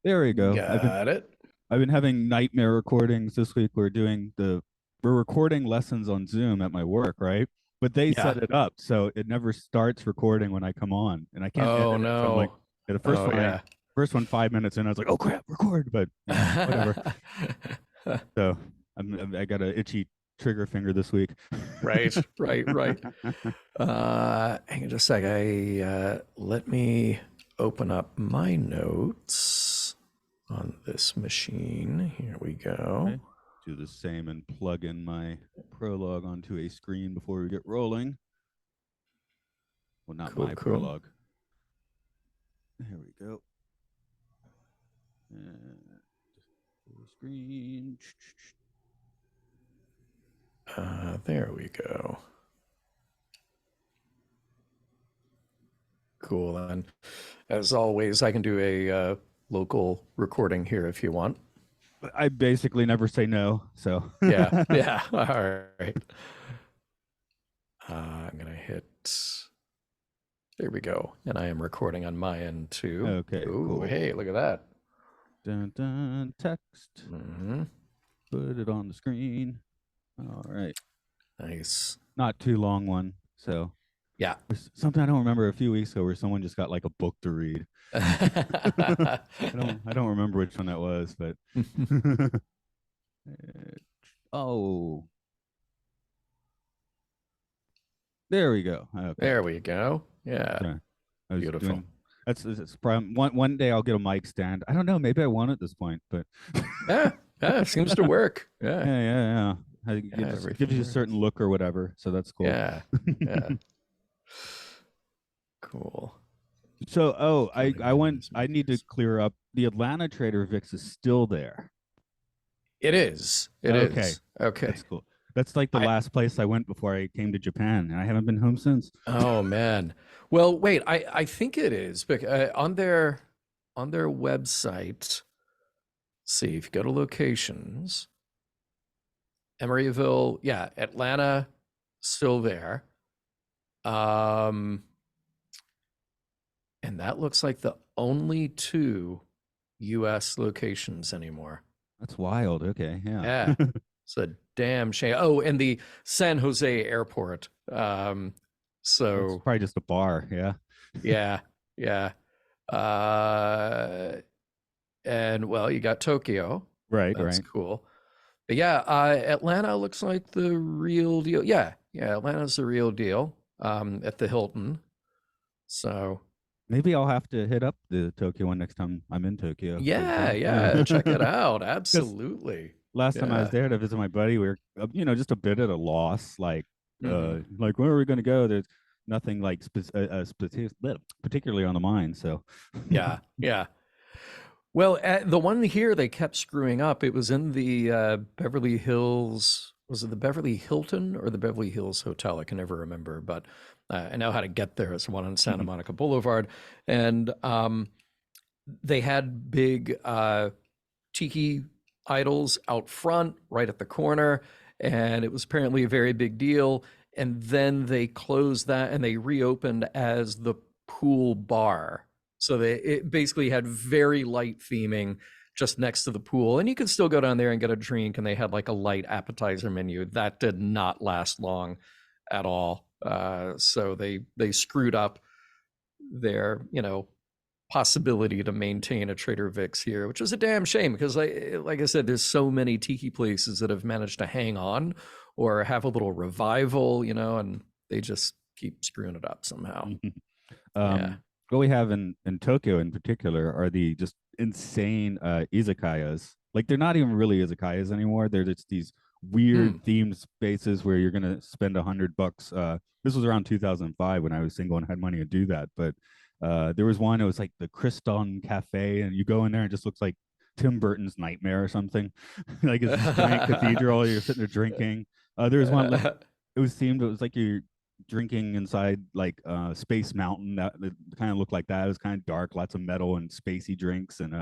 There we go. Got it. I've been having nightmare recordings this week. We're recording lessons on Zoom at my work, right? But they set Yeah. it up so it never starts recording when I come on, and I can't edit Oh it. So I'm like, no. yeah, the Oh yeah. first one 5 minutes in, I was like, oh crap, record. But whatever. So I got a itchy trigger finger this week. Right, right, right. Hang on just a sec. I let me open up my notes on this machine. Here we go. Okay. Do the same and plug in my prologue onto a screen before we get rolling. Well, not Cool, my cool. prologue. Here we go. And full screen. There we go. Cool. And as always, I can do a local recording here if you want. I basically never say no. So Yeah, yeah. All right. I'm gonna hit. There we go. And I am recording on my end too. okay, Ooh, cool. hey, look at that. Dun dun text. Hmm. Put it on the screen. All right. Nice. Not too long one. So Yeah. something I don't remember a few weeks ago where someone just got like a book to read. I don't remember which one that was, but oh, there we go. Okay. There we go. Yeah. Sorry. I was Beautiful. doing that's problem. One day I'll get a mic stand. I don't know. Maybe I won't at this point, but Yeah. Yeah. Seems to work. Yeah. yeah. It Yeah. just gives Everything you a works. certain look or whatever. So that's cool. Yeah. Yeah. Cool. So, Gotta I get in went. this I need to mix. clear up. The Atlanta Trader Vic's is still there. It is. It Okay, is. Okay. that's cool. That's like the I last place I went before I came to Japan, and I haven't been home since. Oh man. Well, wait. I think it is on their website. See if you go to locations, Emeryville, yeah, Atlanta, still there. Um, and that looks like the only two U.S. locations anymore. That's wild. Okay, yeah. Yeah, it's a damn shame. Oh, and the San Jose airport. That's So probably just a bar. Yeah. yeah, yeah. Uh, and well, you got Tokyo. Right. That's Right. cool. But yeah, Atlanta looks like the real deal. Yeah, yeah, Atlanta's the real deal. At the Hilton. So Maybe I'll have to hit up the Tokyo one next time I'm in Tokyo. Because yeah, yeah, check yeah, it out. because Absolutely. last time I was Yeah. there to visit my buddy, we were just a bit at a loss. Hmm. Like where are we going to go? There's nothing like particularly on the mind. So Yeah. Yeah. Well, the one here they kept screwing up. It was in the Beverly Hills. Was it the Beverly Hilton or the Beverly Hills Hotel? I can never remember, but I know how to get there. It's the one on Santa Monica Boulevard, and they had big tiki idols out front, right at the corner, and it was apparently a very big deal. And then they closed that and they reopened as the pool bar. So they it basically had very light theming just next to the pool, and you could still go down there and get a drink. And they had like a light appetizer menu that did not last long at all. So they screwed up their possibility to maintain a Trader Vic's here, which is a damn shame because, like I said, there's so many tiki places that have managed to hang on or have a little revival, and they just keep screwing it up somehow. Yeah. um, what we have in Tokyo in particular are the just insane izakayas. Like they're not even really izakayas anymore. They're just these weird Hmm. themed spaces where you're gonna spend $100. This was around 2005 when I was single and had money to do that. But there was one. It was like the Kriston Cafe, and you go in there and it just looks like Tim Burton's Nightmare or something. Like it's this giant cathedral. You're sitting there drinking. There was one like it was themed. It was like you're drinking inside like Space Mountain that kind of looked like that. It was kind of dark, lots of metal and spacey drinks and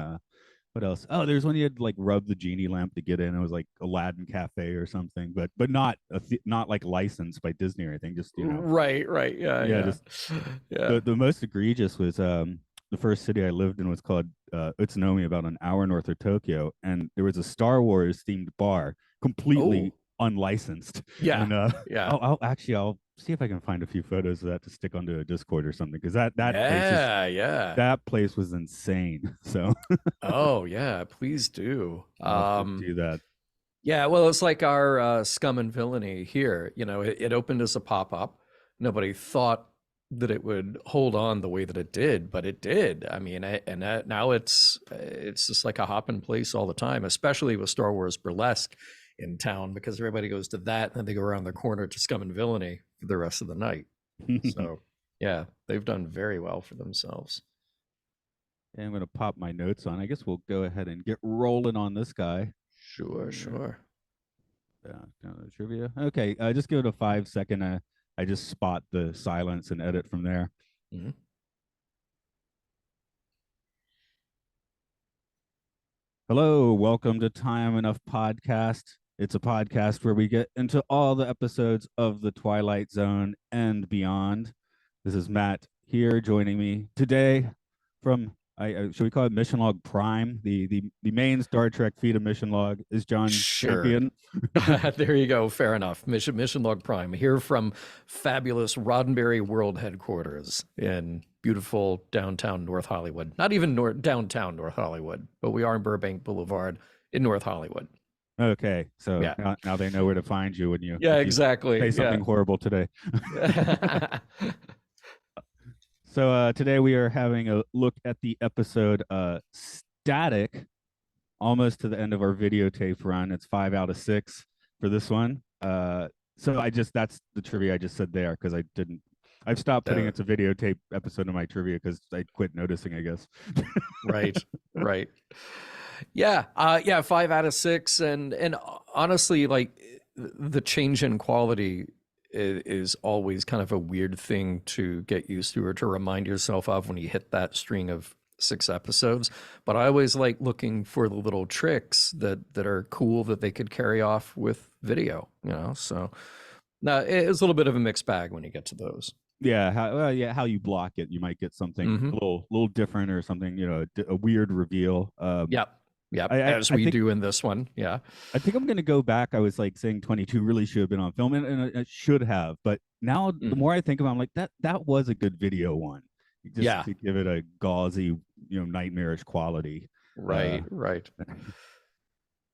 what else? Oh, there's one you had to like rub the genie lamp to get in. It was like Aladdin Cafe or something, but not not like licensed by Disney or anything. Just Right, right. Yeah, yeah, yeah. just Yeah. the most egregious was the first city I lived in was called Utsunomiya, about an hour north of Tokyo, and there was a Star Wars themed bar, completely Oh, unlicensed. yeah, And yeah, I'll see if I can find a few photos of that to stick onto a Discord or something, because yeah, yeah. that place was insane. So Oh, yeah. Please do. I'll have to do that. Yeah, well, it's like our Scum and Villainy here. You know, it opened as a pop-up. Nobody thought that it would hold on the way that it did, but it did. I mean, now it's just like a hopping place all the time, especially with Star Wars Burlesque in town, because everybody goes to that and then they go around the corner to Scum and Villainy for the rest of the night. So, yeah, they've done very well for themselves. And I'm going to pop my notes on. I guess we'll go ahead and get rolling on this guy. Sure, sure. Down to the trivia. Okay, just give it a 5 second. I just spot the silence and edit from there. Mhm. Hello, welcome to Time Enough Podcast. It's a podcast where we get into all the episodes of The Twilight Zone and beyond. This is Matt here joining me today from should we call it Mission Log Prime? The main Star Trek feed of Mission Log is John Sure. Champion. There you go. Fair enough. Mission Log Prime here from fabulous Roddenberry World Headquarters in beautiful downtown North Hollywood. Not even downtown North Hollywood, but we are in Burbank Boulevard in North Hollywood. Okay, so Yeah. now they know where to find you when you Yeah, if you exactly. say something Yeah. horrible today. So today we are having a look at the episode Static, almost to the end of our videotape run. It's 5 out of 6 for this one. So that's the trivia I just said there, because I've stopped putting it's a videotape episode of my trivia because I quit noticing, I guess. Right, right. Yeah, 5 out of 6, and honestly, like the change in quality is always kind of a weird thing to get used to or to remind yourself of when you hit that string of 6 episodes. But I always like looking for the little tricks that are cool that they could carry off with video, you know. So now it's a little bit of a mixed bag when you get to those. Yeah, how you block it, you might get something Mm-hmm. a little different, or something, a weird reveal. Yep. Yep. I, I, As I we think do in this one. Yeah. I think I'm gonna go back. I was like saying 22 really should have been on film, and it should have. But now the Mhm. more I think about it, I'm like, that was a good video one, just Yeah. to give it a gauzy, nightmarish quality. Right. Right.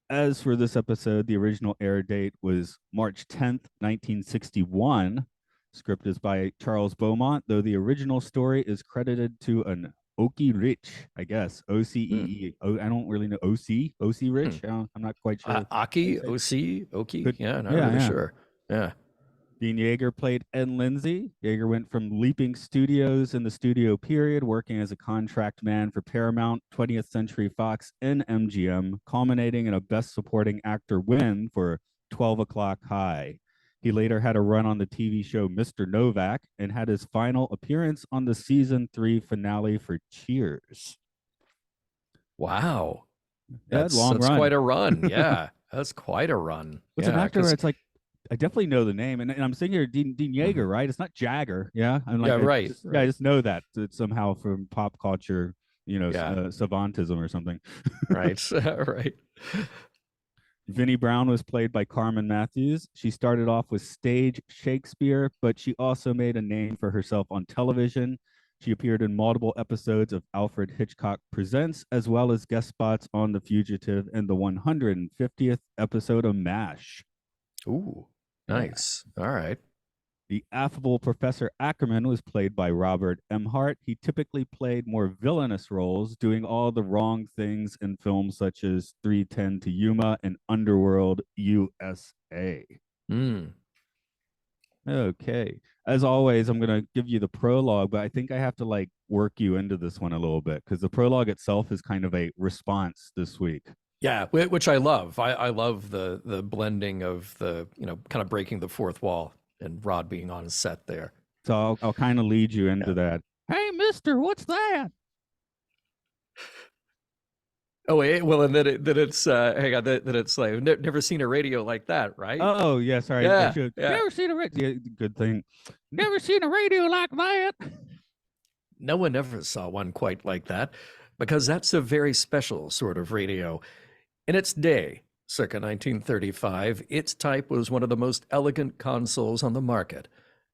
As for this episode, the original air date was March 10th, 1961. Script is by Charles Beaumont, though the original story is credited to an Oki Rich, I guess. Hmm. OCEE. I don't really know. OC Hmm. Rich. I'm not quite sure how you Aki, say it. OC, Oki. Could, Yeah, not yeah, really yeah. sure. Yeah. Dean Yeager played Ed Lindsay. Yeager went from Leaping Studios in the studio period, working as a contract man for Paramount, 20th Century Fox, and MGM, culminating in a Best Supporting Actor win for 12 O'Clock High. He later had a run on the TV show Mr. Novak and had his final appearance on the season 3 finale for Cheers. Wow. Yeah, long That's run. quite a run. Yeah. That's quite a run. It's an Yeah, actor where because it's like, I definitely know the name, and I'm saying here Dean Yeager, right? It's not Jagger, yeah. I'm like, yeah, right, I right. just know that it's somehow from pop culture, Yeah, savantism or something. right, right. Vinnie Brown was played by Carmen Matthews. She started off with stage Shakespeare, but she also made a name for herself on television. She appeared in multiple episodes of Alfred Hitchcock Presents, as well as guest spots on The Fugitive and the 150th episode of MASH. Ooh, Yeah. nice. All right. The affable Professor Ackerman was played by Robert M. Hart. He typically played more villainous roles, doing all the wrong things in films such as 310 to Yuma and Underworld USA. Mm. Okay. As always, I'm going to give you the prologue, but I think I have to like work you into this one a little bit, because the prologue itself is kind of a response this week. Yeah, which I love. I love the blending of the, kind of breaking the fourth wall and Rod being on set there. So I'll kind of lead you into Yeah. that. Hey, mister, what's that? Oh wait, well, and then it's hang on, that it's like never seen a radio like that, right? Oh, yeah, sorry. I Yeah, should yeah. never seen a radio. Yeah, good thing. Never seen a radio like that. No one ever saw one quite like that because that's a very special sort of radio. In its day, circa 1935, its type was one of the most elegant consoles on the market.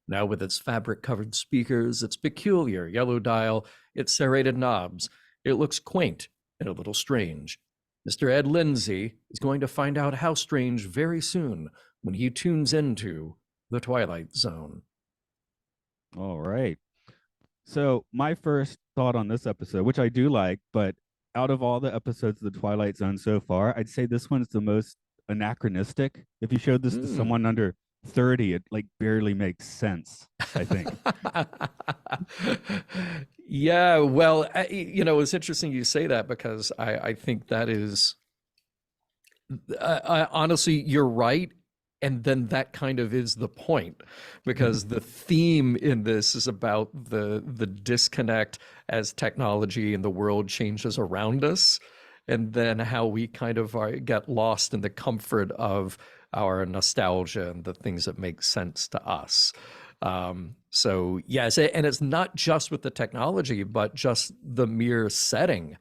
Now, with its fabric covered speakers, its peculiar yellow dial, its serrated knobs, it looks quaint and a little strange. Mr. Ed Lindsay is going to find out how strange very soon when he tunes into The Twilight Zone. All right. So my first thought on this episode, which I do like, but out of all the episodes of the Twilight Zone so far, I'd say this one's the most anachronistic. If you showed this to Mm. someone under 30, it like barely makes sense, I think. Yeah, well, it's interesting you say that because I think that is honestly, you're right. And then that kind of is the point because the theme in this is about the disconnect as technology and the world changes around us, and then how we kind of get lost in the comfort of our nostalgia and the things that make sense to us. So yes, and it's not just with the technology, but just the mere setting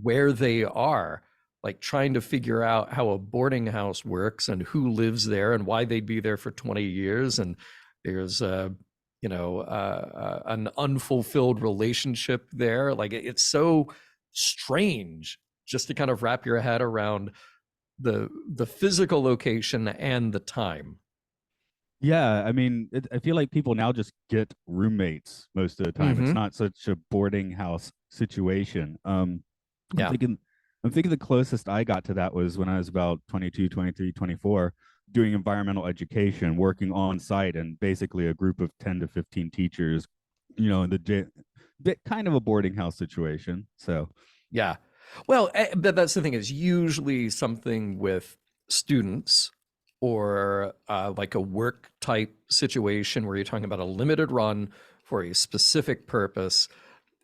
where they are, like trying to figure out how a boarding house works and who lives there and why they'd be there for 20 years. And there's an unfulfilled relationship there. Like it's so strange just to kind of wrap your head around the physical location and the time. Yeah, I mean, I feel like people now just get roommates most of the time. It's Mm-hmm. not such a boarding house situation. I'm Yeah. thinking I'm thinking the closest I got to that was when I was about 22, 23, 24, doing environmental education, working on site and basically a group of 10 to 15 teachers, in the bit kind of a boarding house situation. So, Yeah. Well, but that's the thing is usually something with students or like a work type situation where you're talking about a limited run for a specific purpose,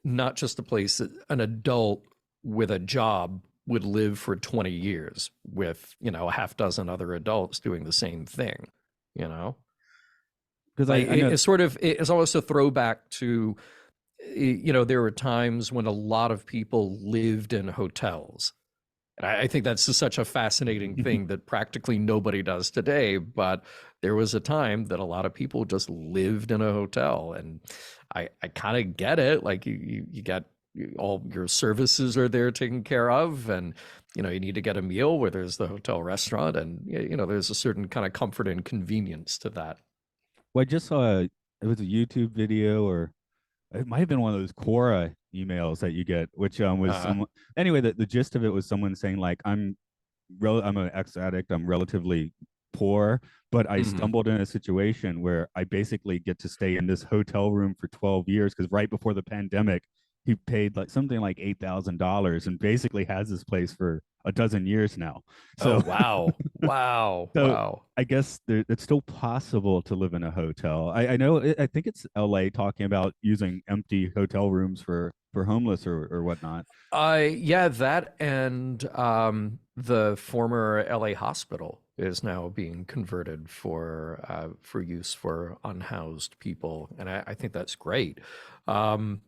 not just a place that an adult with a job would live for 20 years with, a half dozen other adults doing the same thing, you know? because Like I know. it's sort of, it's almost a throwback to, there were times when a lot of people lived in hotels. And I think that's just such a fascinating thing that practically nobody does today. But there was a time that a lot of people just lived in a hotel. And I kind of get it. Like you got all your services are there taken care of. And, you need to get a meal where there's the hotel restaurant. And, there's a certain kind of comfort and convenience to that. Well, I just saw it was a YouTube video, or it might have been one of those Quora emails that you get, which was Uh, some anyway. The gist of it was someone saying like, I'm an ex addict. I'm relatively poor, but I mhm. stumbled in a situation where I basically get to stay in this hotel room for 12 years because right before the pandemic, he paid like something like $8,000 and basically has this place for a dozen years now. Oh, So, wow. Wow. so Wow. I guess it's still possible to live in a hotel. I know. I think it's LA talking about using empty hotel rooms for homeless or whatnot. Yeah, that and the former LA hospital is now being converted for use for unhoused people, and I think that's great. Um,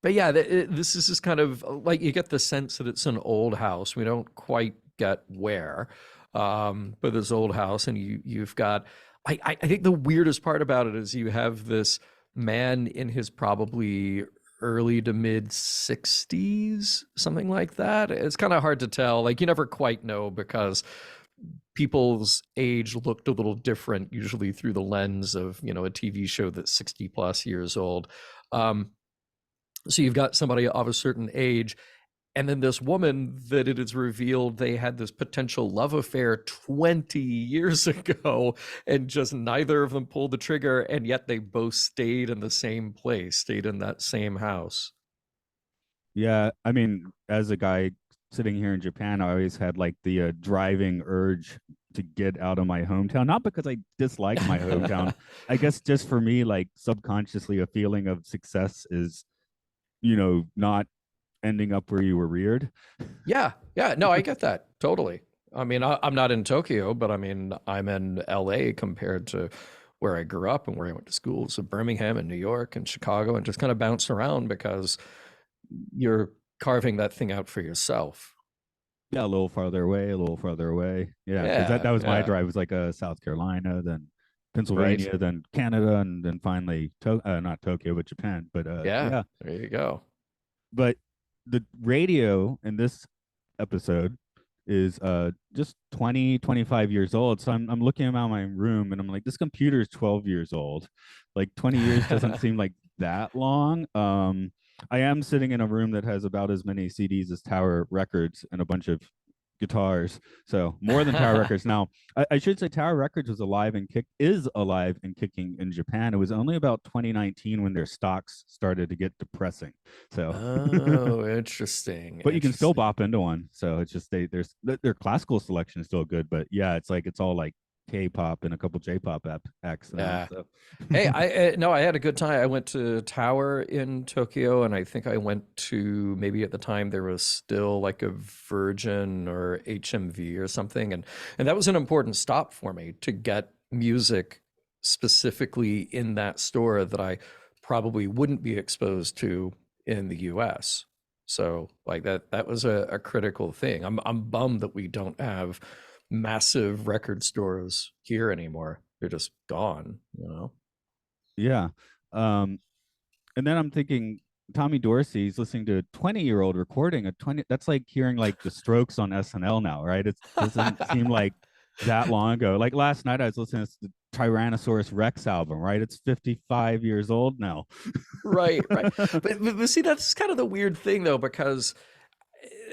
but yeah, this is just kind of like you get the sense that it's an old house. We don't quite get where, but this old house, and you've got. I think the weirdest part about it is you have this man in his probably early to mid 60s, something like that. It's kind of hard to tell. Like you never quite know because people's age looked a little different, usually through the lens of a TV show that's 60 plus years old. Um, so you've got somebody of a certain age, and then this woman that it is revealed they had this potential love affair 20 years ago, and just neither of them pulled the trigger, and yet they both stayed in the same place, stayed in that same house. Yeah, I mean, as a guy sitting here in Japan, I always had like the driving urge to get out of my hometown. Not because I dislike my hometown. I guess just for me, like subconsciously, a feeling of success is, not ending up where you were reared. Yeah, yeah, no, I get that totally. I mean, I'm not in Tokyo, but I mean, I'm in LA compared to where I grew up and where I went to school. So Birmingham and New York and Chicago, and just kind of bounce around because you're carving that thing out for yourself. Yeah, a little farther away, a little farther away. Yeah, because that Yeah, that was my yeah, drive. It was like South Carolina, then right. Pennsylvania, then Canada, and then finally not Tokyo, but Japan. But Yeah, yeah, there you go. but the radio in this episode is just 20, 25 years old. So I'm looking around my room and I'm like, this computer is 12 years old. Like 20 years doesn't seem like that long. I am sitting in a room that has about as many CDs as Tower Records and a bunch of guitars. So more than Tower Records. Now, I should say Tower Records was alive and is alive and kicking in Japan. It was only about 2019 when their stocks started to get depressing. So Oh, interesting, but you can still interesting. bop into one. So it's just their classical selection is still good, but yeah, it's all like K-pop and a couple J-pop acts now. Yeah. So Hey, I no, I had a good time. I went to Tower in Tokyo, and I think I went to, maybe at the time there was still like a Virgin or HMV or something, and that was an important stop for me to get music specifically in that store that I probably wouldn't be exposed to in the US. So like that was a critical thing. I'm bummed that we don't have massive record stores here anymore. They're just gone, you know? yeah, um, and then I'm thinking Tommy Dorsey's listening to a 20-year-old recording a 20. That's like hearing like the Strokes on SNL now, right? It doesn't seem like that long ago. Like last night, I was listening to the Tyrannosaurus Rex album, right? It's 55 years old now. Right, right. But see, that's kind of the weird thing though, because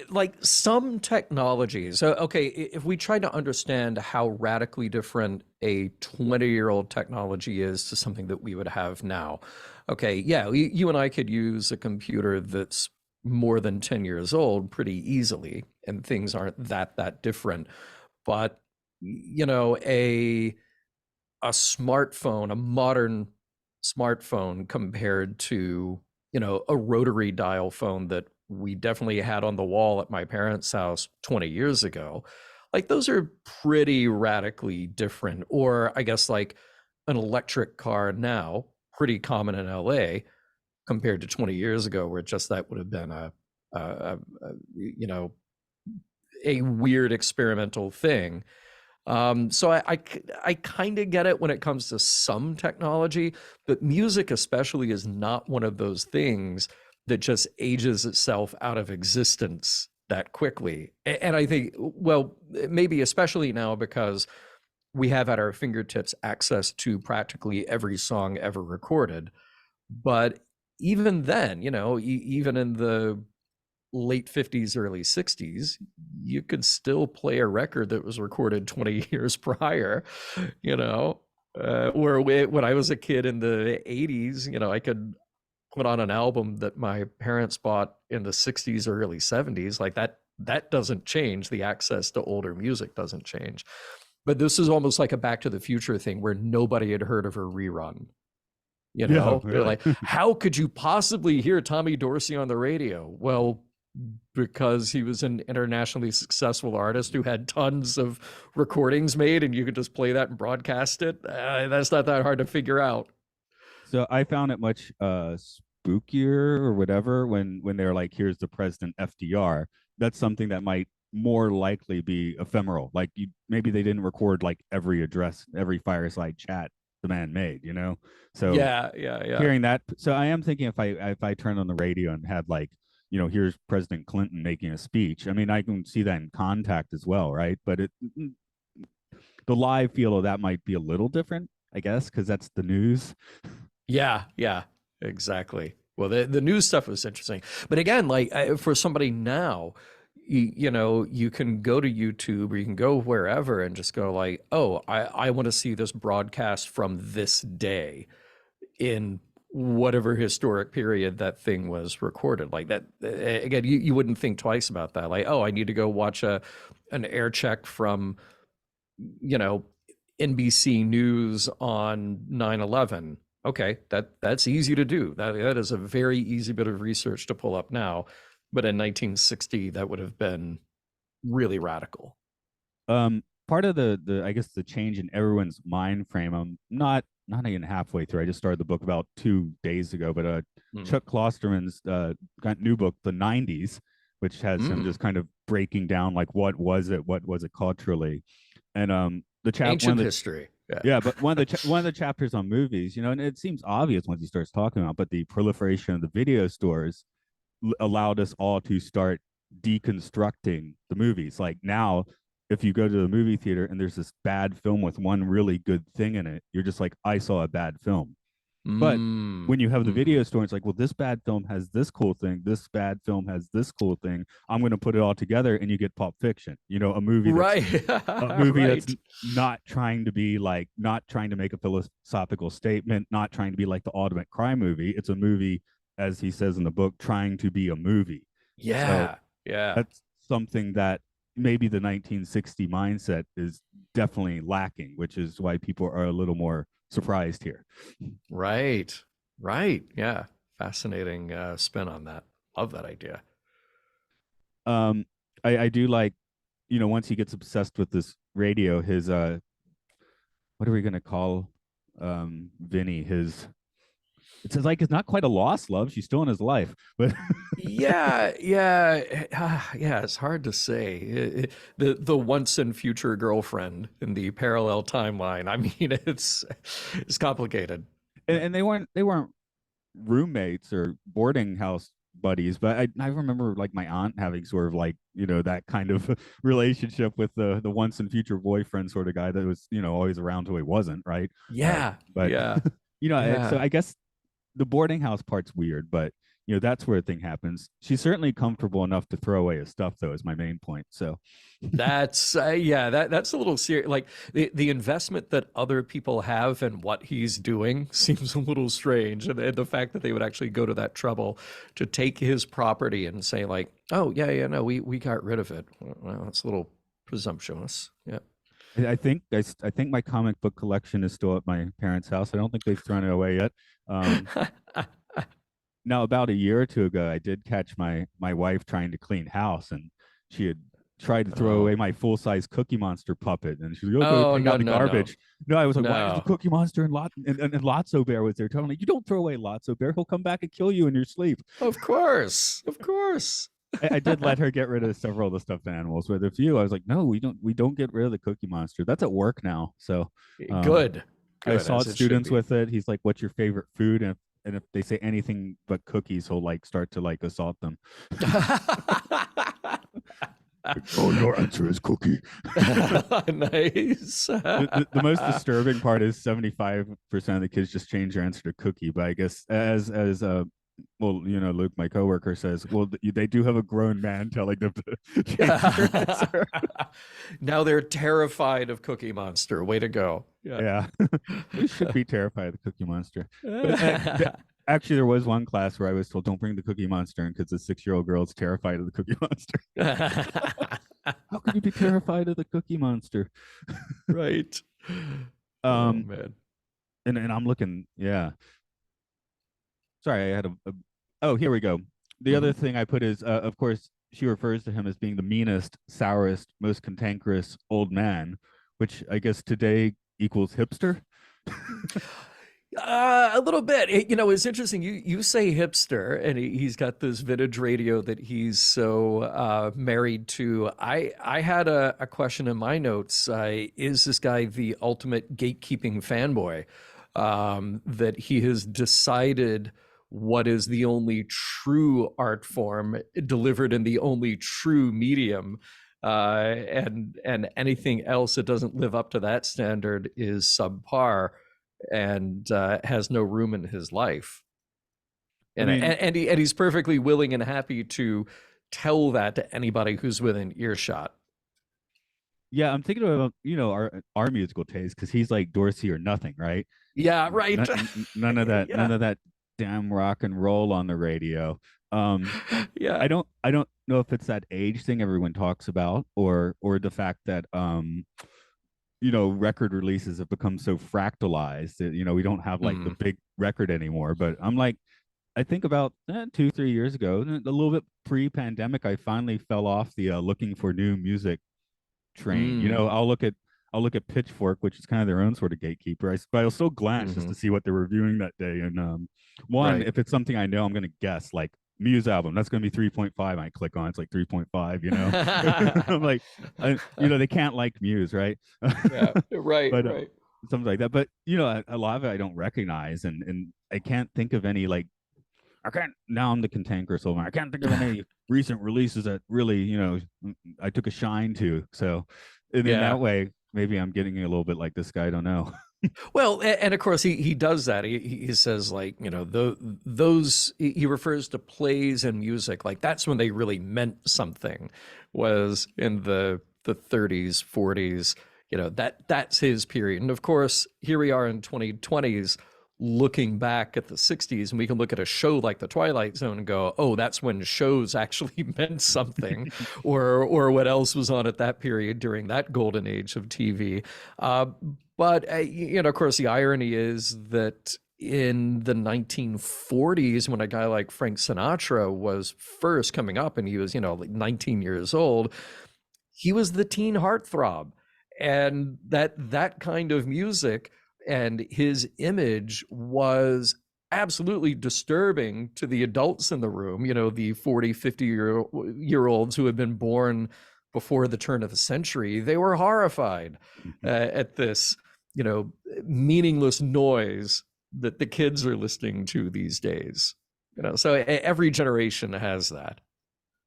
like some technologies, so okay, if we try to understand how radically different a 20-year-old technology is to something that we would have now, okay, yeah, you and I could use a computer that's more than 10 years old pretty easily, and things aren't that different. But you know, a smartphone, a modern smartphone compared to, you know, a rotary dial phone that we definitely had on the wall at my parents' house 20 years ago. Like those are pretty radically different. Or I guess like an electric car now, pretty common in LA compared to 20 years ago, where just that would have been you know, a weird experimental thing. So I kind of get it when it comes to some technology, but music especially is not one of those things that just ages itself out of existence that quickly. And I think, well, maybe especially now because we have at our fingertips access to practically every song ever recorded. But even then, you know, even in the late 50s, early 60s, you could still play a record that was recorded 20 years prior, you know. Where when I was a kid in the 80s, you know, I could put on an album that my parents bought in the 60s or early 70s. Like that doesn't change. The access to older music doesn't change. But this is almost like a Back to the Future thing where nobody had heard of a rerun. You Yeah, know, they're really. like, how could you possibly hear Tommy Dorsey on the radio? Well, because he was an internationally successful artist who had tons of recordings made and you could just play that and broadcast it. That's not that hard to figure out. So I found it much spookier or whatever when they're like, here's the president FDR. That's something that might more likely be ephemeral. Like you maybe they didn't record like every address, every fireside chat the man made, you know? So Yeah, yeah, yeah. hearing that, so I am thinking if I turned on the radio and had like, here's President Clinton making a speech. I mean, I can see that in Contact as well, right? But the live feel of that might be a little different, I guess, because that's the news. Yeah, yeah, exactly. Well, the news stuff was interesting. But again, like for somebody now, you know, you can go to YouTube or you can go wherever and just go like, oh, I want to see this broadcast from this day in whatever historic period that thing was recorded. Like that, again, you wouldn't think twice about that. Like, oh, I need to go watch an air check from, you know, NBC News on 9/11. Okay, that's easy to do. That is a very easy bit of research to pull up now. But in 1960, that would have been really radical. Part of the I guess the change in everyone's mind frame. I'm not not even halfway through. I just started the book about 2 days ago, but Mm. Chuck Klosterman's new book, The '90s, which has him Mm. just kind of breaking down like what was it culturally, and the one Ancient of the history. Yeah. yeah, but one of the chapters on movies, you know, and it seems obvious once he starts talking about, but the proliferation of the video stores allowed us all to start deconstructing the movies. Like now, if you go to the movie theater and there's this bad film with one really good thing in it, you're just like, I saw a bad film. But Mm. when you have the Hmm. video store, it's like, well, this bad film has this cool thing, this bad film has this cool thing. I'm going to put it all together, and you get Pulp Fiction. You know, Right. a movie that's Right. not trying to be like, not trying to make a philosophical statement, not trying to be like the ultimate crime movie. It's a movie, as he says in the book, trying to be a movie. So Yeah. Yeah. that's something that maybe the 1960 mindset is definitely lacking, which is why people are a little more surprised here. Right. Right. Yeah. Fascinating spin on that. Love that idea. um I do like, you know, once he gets obsessed with this radio, his what are we gonna call Vinny, his, it's like it's not quite a lost love, she's still in his life, but Yeah, yeah, yeah. It's hard to say. The once and future girlfriend in the parallel timeline. I mean, it's complicated. Yeah. and they weren't roommates or boarding house buddies, but I remember like my aunt having sort of like, you know, that kind of relationship with the once and future boyfriend sort of guy that was, you know, always around till he wasn't, right? Yeah, But yeah, you know, so yeah. I guess the boarding house part's weird, but you know, that's where a thing happens. She's certainly comfortable enough to throw away his stuff, though, is my main point. So That's yeah, that's a little serious. Like the investment that other people have and what he's doing seems a little strange, and the fact that they would actually go to that trouble to take his property and say like, oh yeah, yeah, no, we got rid of it. Well, that's a little presumptuous. Yeah. I think my comic book collection is still at my parents' house. I don't think they've thrown it away yet. Now, about a year or two ago, I did catch my wife trying to clean house, and she had tried to throw Oh. away my full size Cookie Monster puppet, and she was like, "Oh, go Oh take out no the no no garbage." No, I was like, "Why is the no. Cookie Monster and Lotso Bear was there?" Telling me, "You don't throw away Lotso Bear; he'll come back and kill you in your sleep." Of course, of course. I did let her get rid of several of the stuffed animals. With a few, I was like, "No, we don't get rid of the Cookie Monster. That's at work now." So, um, Good, I good saw as it should students be. with it. He's like, "What's your favorite food?" And if they say anything but cookies, he'll like start to like assault them. Oh, your answer is cookie. Nice. The most disturbing part is 75% of the kids just change their answer to cookie. But I guess as well, you know, Luke, my coworker says, well, they do have a grown man telling them to change their answer. Now they're terrified of Cookie Monster. Way to go. Yeah. Yeah, they should be terrified of the Cookie Monster. But actually, there was one class where I was told, "Don't bring the Cookie Monster," because the 6-year-old girl is terrified of the Cookie Monster. How can you be terrified of the Cookie Monster? Right. Oh Um, man. and I'm looking, yeah. Sorry, I had oh, here we go. The Hmm. other thing I put is, of course, she refers to him as being the meanest, sourest, most cantankerous old man, which I guess today equals hipster. A little bit. You know, it's interesting. You say hipster, and he's got this vintage radio that he's so married to. I had a question in my notes. Is this guy the ultimate gatekeeping fanboy? That he has decided what is the only true art form delivered in the only true medium, and anything else that doesn't live up to that standard is subpar and has no room in his life. I mean, And he's perfectly willing and happy to tell that to anybody who's within earshot. yeah, I'm thinking about, you know, our musical taste, because he's like Dorsey or nothing, right? Yeah, right. None Yeah, of that damn rock and roll on the radio. Um, yeah. I don't know if it's that age thing everyone talks about, or the fact that you know, record releases have become so fractalized that, you know, we don't have like the Mm, big record anymore. But I'm like, I think about 2 3 years ago, a little bit pre-pandemic, I finally fell off the looking for new music train. You know, mm, I'll look at Pitchfork, which is kind of their own sort of gatekeeper. But I'll still glance just Hmm. to see what they're reviewing that day. And one, Right. if it's something I know, I'm going to guess like Muse album. That's going to be 3.5. I click on it's like 3.5. I'm like, they can't like Muse, right? Yeah. Right. but Right. something like that. But a lot of it I don't recognize, and I can't think of any like I can't now I'm the cantankerous so I can't think of any recent releases that really, I took a shine to. So and in Yeah. that way, maybe I'm getting a little bit like this guy. I don't know. Well, and of course he does that. He says like those he refers to plays and music like that's when they really meant something was in the 30s 40s. That's his period. And of course here we are in 2020s looking back at the 60s and we can look at a show like the Twilight Zone and go, oh, that's when shows actually meant something, or what else was on at that period during that golden age of TV. But of course, the irony is that in the 1940s, when a guy like Frank Sinatra was first coming up, and he was, like 19 years old, he was the teen heartthrob, and that kind of music and his image was absolutely disturbing to the adults in the room, the 40 50 year olds who had been born before the turn of the century. They were horrified at this you know meaningless noise that the kids are listening to these days. So every generation has that.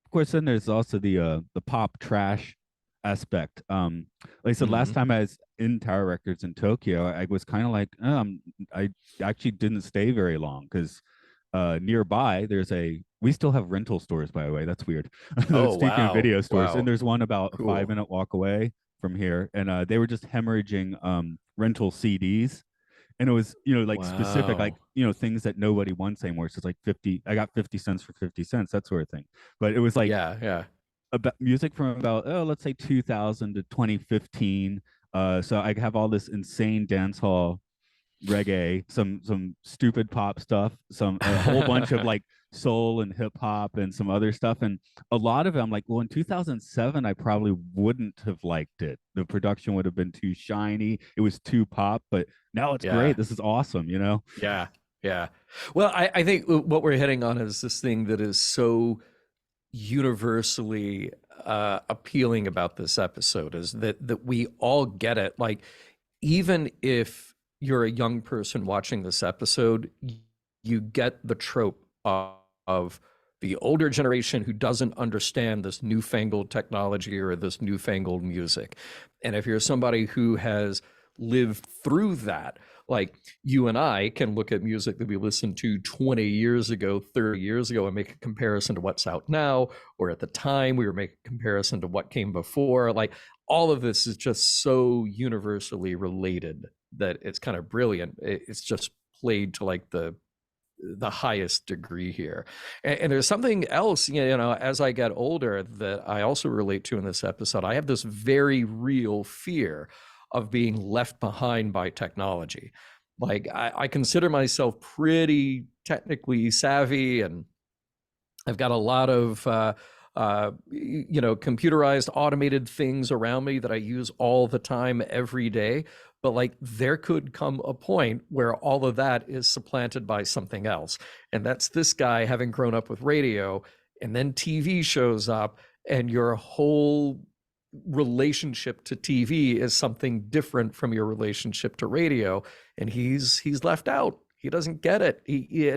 Of course, then there's also the pop trash aspect. Like I said, last Hmm. time I was in Tower Records in Tokyo, I was kind of like, I actually didn't stay very long because nearby we still have rental stores, by the way. That's weird. Oh, Speaking of wow. video stores, and Wow. there's one about a five Cool. minute walk away from here, and they were just hemorrhaging rental CDs, and it was like specific like Wow. things that nobody wants anymore. So it's like 50, I got 50 cents for 50 cents, that sort of thing. But it was like Yeah, yeah. about music from about let's say 2000 to 2015. So I have all this insane dance hall reggae, some stupid pop stuff, some a whole bunch of like soul and hip hop and some other stuff. And a lot of it, I'm like, well, in 2007, I probably wouldn't have liked it. The production would have been too shiny. It was too pop, but now it's Yeah, great. This is awesome. yeah, yeah. Well, I think what we're hitting on is this thing that is so universally appealing about this episode is that we all get it. Like, even if you're a young person watching this episode, you get the trope of the older generation who doesn't understand this newfangled technology or this newfangled music. And if you're somebody who has lived through that, like you and I can look at music that we listened to 20 years ago, 30 years ago, and make a comparison to what's out now, or at the time we were making a comparison to what came before. Like all of this is just so universally related that it's kind of brilliant. It's just played to like the highest degree here. And there's something else, as I get older that I also relate to in this episode. I have this very real fear of being left behind by technology. Like I consider myself pretty technically savvy, and I've got a lot of computerized automated things around me that I use all the time every day. But like there could come a point where all of that is supplanted by something else. And that's this guy having grown up with radio, and then TV shows up, and your whole relationship to TV is something different from your relationship to radio, and he's left out. He doesn't get it.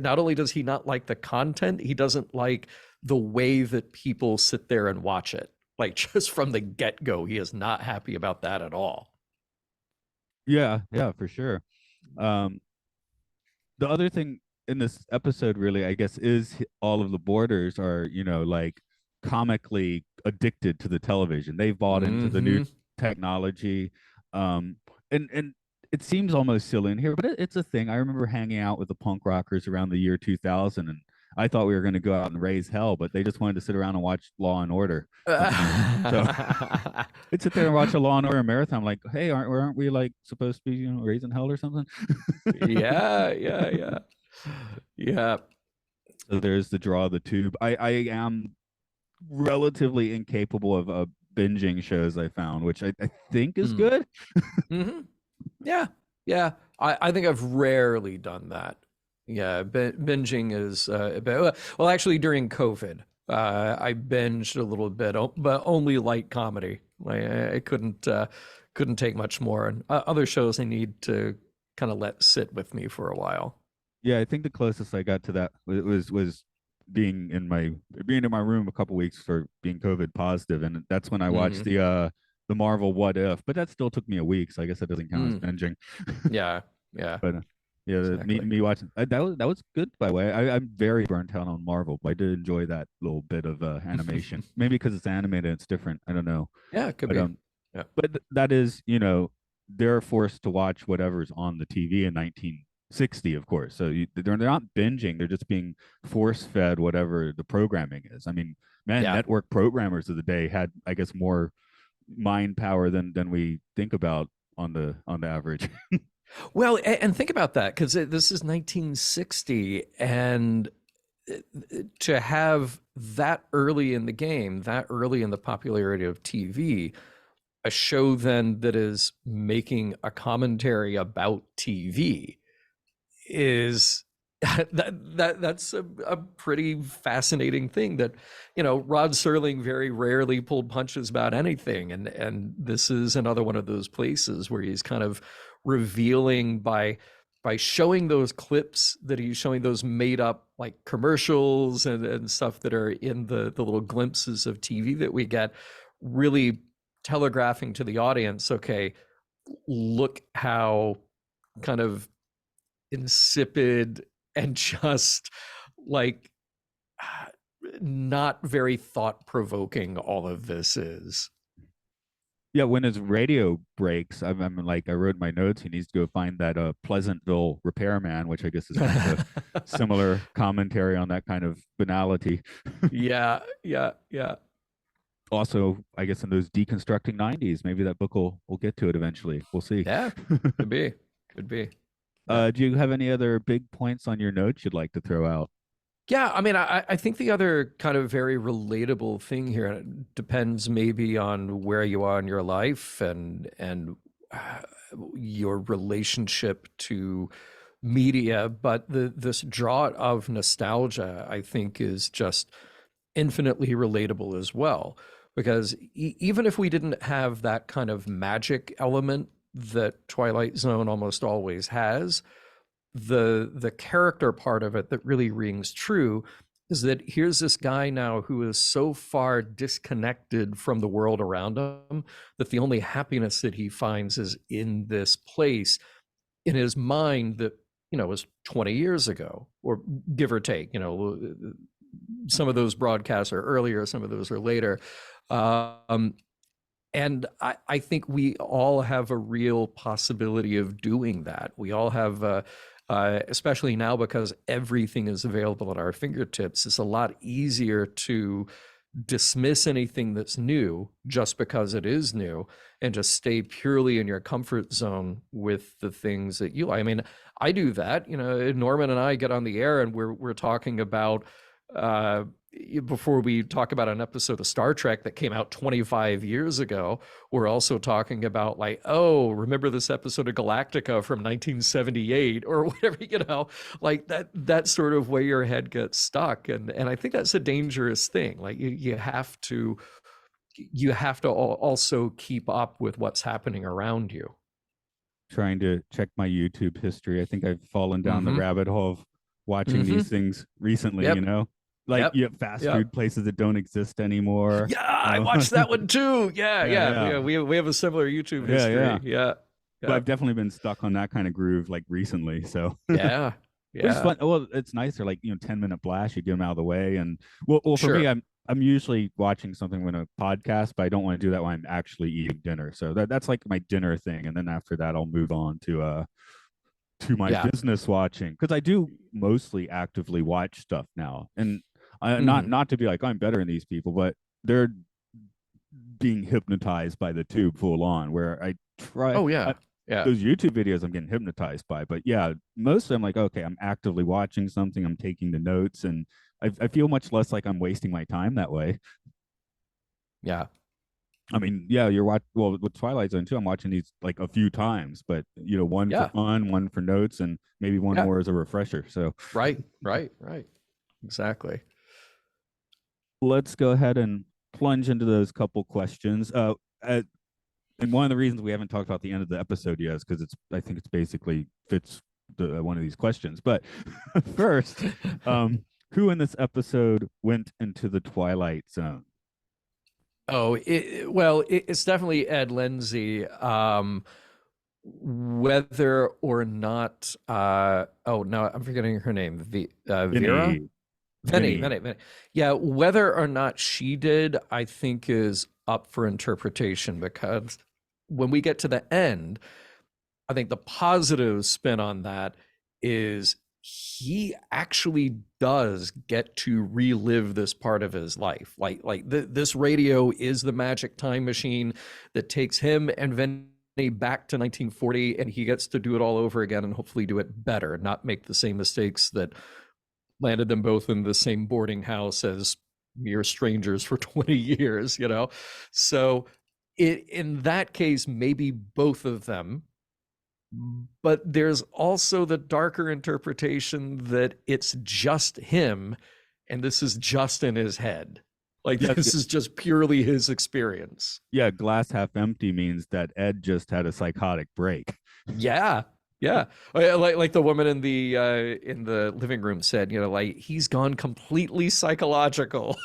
Not only does he not like the content, he doesn't like the way that people sit there and watch it. Like just from the get go, he is not happy about that at all. Yeah, yeah, for sure. um the other thing in this episode really I guess is all of the boarders are like comically addicted to the television. They've bought into the new Mm-hmm. technology. And it seems almost silly in here, but it's a thing. I remember hanging out with the punk rockers around the year 2000, and I thought we were going to go out and raise hell, but they just wanted to sit around and watch Law and Order. So I'd sit there and watch a Law and Order marathon. I'm like, hey, aren't we like supposed to be raising hell or something? Yeah, yeah, yeah. Yeah. So there's the draw of the tube. I am relatively incapable of binging shows I found, which I think is Mm. good. Hmm. Yeah, yeah. I think I've rarely done that. Yeah, binging is well, actually during COVID, I binged a little bit, but only light comedy. I couldn't take much more, and other shows I need to kind of let sit with me for a while. Yeah, I think the closest I got to that was being in my room a couple weeks for being COVID positive, and that's when I watched Hmm. the Marvel What If. But that still took me a week, so I guess that doesn't count as Mm. binging. Yeah, yeah, But yeah, exactly. me watching that was good by the way. I'm very burnt out on Marvel, but I did enjoy that little bit of animation. Maybe because it's animated, it's different. I don't know, Yeah, it could but be. Yeah. that is, they're forced to watch whatever's on the TV in 1960, of course. So they're not binging; they're just being force fed whatever the programming is. I mean, man, Yeah. network programmers of the day had, I guess, more mind power than we think about on the average. Well, and think about that because this is 1960, and to have that early in the game, that early in the popularity of TV, a show then that is making a commentary about TV is that's a pretty fascinating thing that Rod Serling very rarely pulled punches about anything, and this is another one of those places where he's kind of revealing by showing those clips that he's showing, those made up like commercials and stuff that are in the little glimpses of TV that we get, really telegraphing to the audience, okay, look how kind of insipid and just like not very thought provoking all of this is. Yeah, when his radio breaks, I'm like, I wrote my notes. He needs to go find that Pleasantville repairman, which I guess is kind of a similar commentary on that kind of banality. Yeah, yeah, yeah, Also, I guess in those deconstructing '90s, maybe that book will get to it eventually. We'll see. yeah. Could be, could be. Yeah. Do you have any other big points on your notes you'd like to throw out? Yeah, I mean, I think the other kind of very relatable thing here, and it depends maybe on where you are in your life and uh, your relationship to media, but this draught of nostalgia, I think, is just infinitely relatable as well. Because even if we didn't have that kind of magic element that Twilight Zone almost always has, the character part of it that really rings true is that here's this guy now who is so far disconnected from the world around him that the only happiness that he finds is in this place in his mind that was 20 years ago, or give or take. Some of those broadcasts are earlier, some of those are later. um, and I think we all have a real possibility of doing that. We all have, especially now because everything is available at our fingertips, it's a lot easier to dismiss anything that's new just because it is new and just stay purely in your comfort zone with the things that you, I mean, I do that. Norman and I get on the air and we're talking about uh before we talk about an episode of Star Trek that came out 25 years ago, we're also talking about like, oh, remember this episode of Galactica from 1978 or whatever, like that sort of way your head gets stuck. And I think that's a dangerous thing. Like you have to also keep up with what's happening around you. Trying to check my YouTube history. I think I've fallen down the Mm-hmm. rabbit hole of watching Mm-hmm. these things recently, Yep. like Yep. you have fast Yep. food places that don't exist anymore. Yeah, I watched that one too. Yeah, Yeah, yeah. yeah, We have a similar YouTube yeah, yeah. history. Yeah. But Yeah. I've definitely been stuck on that kind of groove like recently. So Yeah. which is Yeah. fun. Well, it's nice. They're like 10-minute blast. You get them out of the way, and well, for me, Sure. I'm usually watching something with a podcast, but I don't want to do that when I'm actually eating dinner. So that's like my dinner thing, and then after that, I'll move on to my Yeah. business watching because I do mostly actively watch stuff now, and Hmm. not to be like I'm better than these people, but they're being hypnotized by the tube full on. Where I try Oh yeah. Yeah. those YouTube videos, I'm getting hypnotized by, but yeah, most of them like okay, I'm actively watching something, I'm taking the notes, and I feel much less like I'm wasting my time that way. Yeah. I mean, yeah, you're watching. Well, with Twilight Zone too, I'm watching these like a few times, but one for Yeah, fun, one for notes, and maybe one yeah, more as a refresher. So right, right, right. Exactly. let's go ahead and plunge into those couple questions. Uh, and one of the reasons we haven't talked about the end of the episode yet is because I think it's basically fits one of these questions. But first, um, who in this episode went into the Twilight Zone? Oh, well, it's definitely Ed Lindsay. Whether or not, oh no, I'm forgetting her name. Vera? Vinny, Penny, Vinny. Penny, Penny. Yeah, whether or not she did, I think is up for interpretation because when we get to the end, I think the positive spin on that is he actually does get to relive this part of his life. This radio is the magic time machine that takes him and Vinny back to 1940, and he gets to do it all over again and hopefully do it better, not make the same mistakes that landed them both in the same boarding house as mere strangers for 20 years, you know? So in that case, maybe both of them. But there's also the darker interpretation that it's just him and this is just in his head. Like Yeah, this is just purely his experience. yeah. Glass half empty means that Ed just had a psychotic break. Yeah. Yeah. Like the woman in the living room said, you know, like he's gone completely psychological.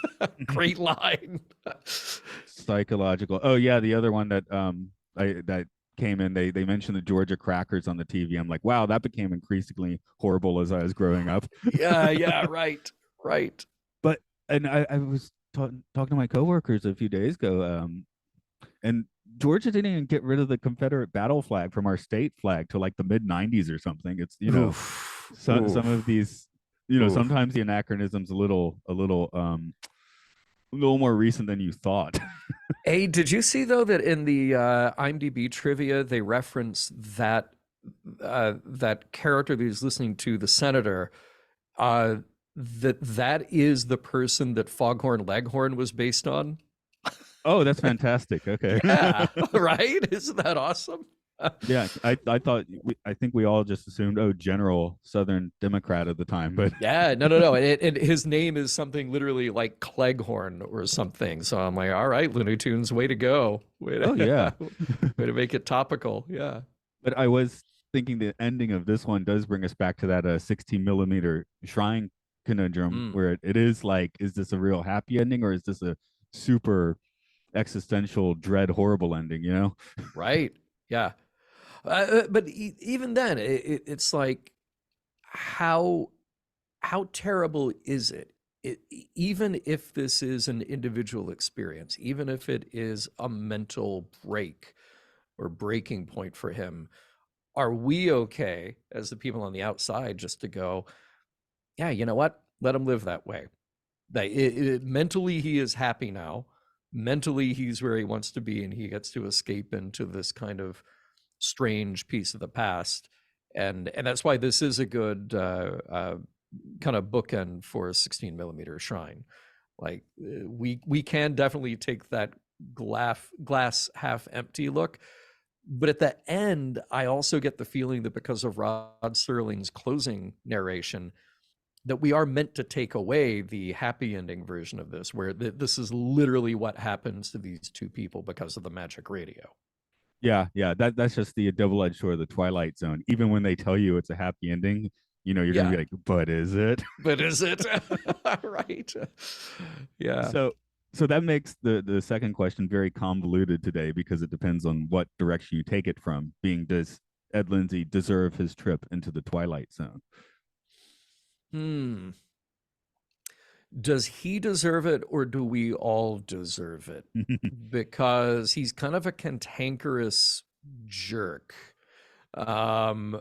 Great line. Psychological. Oh yeah, the other one that that came in. They mentioned the Georgia crackers on the TV. I'm like, wow, that became increasingly horrible as I was growing up. Yeah, yeah, right. Right. But and I was talking to my coworkers a few days ago, and Georgia didn't even get rid of the Confederate battle flag from our state flag till like the mid '90s or something. It's Oof. some of Oof. these Oof. sometimes the anachronism's a little more recent than you thought. Hey, did you see though that in the IMDb trivia they reference that that character that he's listening to, the senator, uh, that is the person that Foghorn Leghorn was based on? Oh, that's fantastic. Okay. Yeah, right? Isn't that awesome? Yeah, I thought I think we all just assumed General Southern Democrat at the time, but Yeah, no, no, no. And his name is something literally like Cleghorn or something. So I'm like, all right, Looney Tunes, way to go. Way oh yeah. to, way to make it topical. Yeah. But I was thinking the ending of this one does bring us back to that 16 millimeter shrine conundrum Mm, where it is like, is this a real happy ending or is this a super existential dread horrible ending? right. Yeah. But even then, it's like how how terrible is it? Even if this is an individual experience, even if it is a mental break or breaking point for him, are we okay as the people on the outside just to go, yeah, you know what? Let him live that way. Mentally, he is happy now. Mentally, he's where he wants to be, and he gets to escape into this kind of strange piece of the past. And that's why this is a good kind of bookend for a 16 millimeter shrine. Like we can definitely take that glass half empty look, but at the end, I also get the feeling that because of Rod Serling's closing narration, that we are meant to take away the happy ending version of this, where this is literally what happens to these two people because of the magic radio. Yeah, yeah. That's just the double-edged sword of the Twilight Zone. Even when they tell you it's a happy ending, you're gonna Yeah, be like, but is it? but is it? Right? Yeah. So so that makes the second question very convoluted today because it depends on what direction you take it from. Being, does Ed Lindsay deserve his trip into the Twilight Zone? Hmm. Does he deserve it or do we all deserve it? Because he's kind of a cantankerous jerk. Um,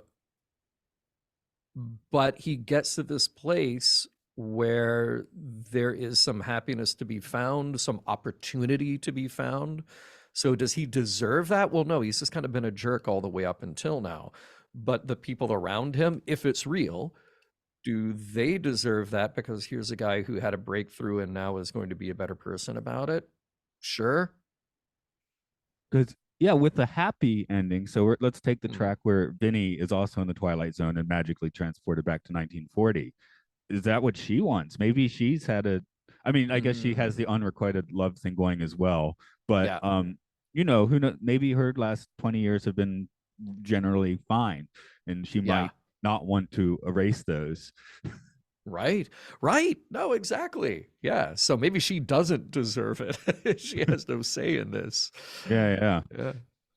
but he gets to this place where there is some happiness to be found, some opportunity to be found. So does he deserve that? Well, no, he's just kind of been a jerk all the way up until now. But the people around him, if it's real, do they deserve that? Because here's a guy who had a breakthrough and now is going to be a better person about it. Sure. Because yeah, with the happy ending. So let's take the Mm, track where Vinny is also in the Twilight Zone and magically transported back to 1940. Is that what she wants? Maybe she's had a. I mean, I guess she has the mm, unrequited love thing going as well. But yeah, who knows? Maybe her last 20 years have been generally fine, and she yeah. might not want to erase those. Right. Right. No, exactly. Yeah. So maybe she doesn't deserve it. She has no say in this. Yeah, yeah. Yeah.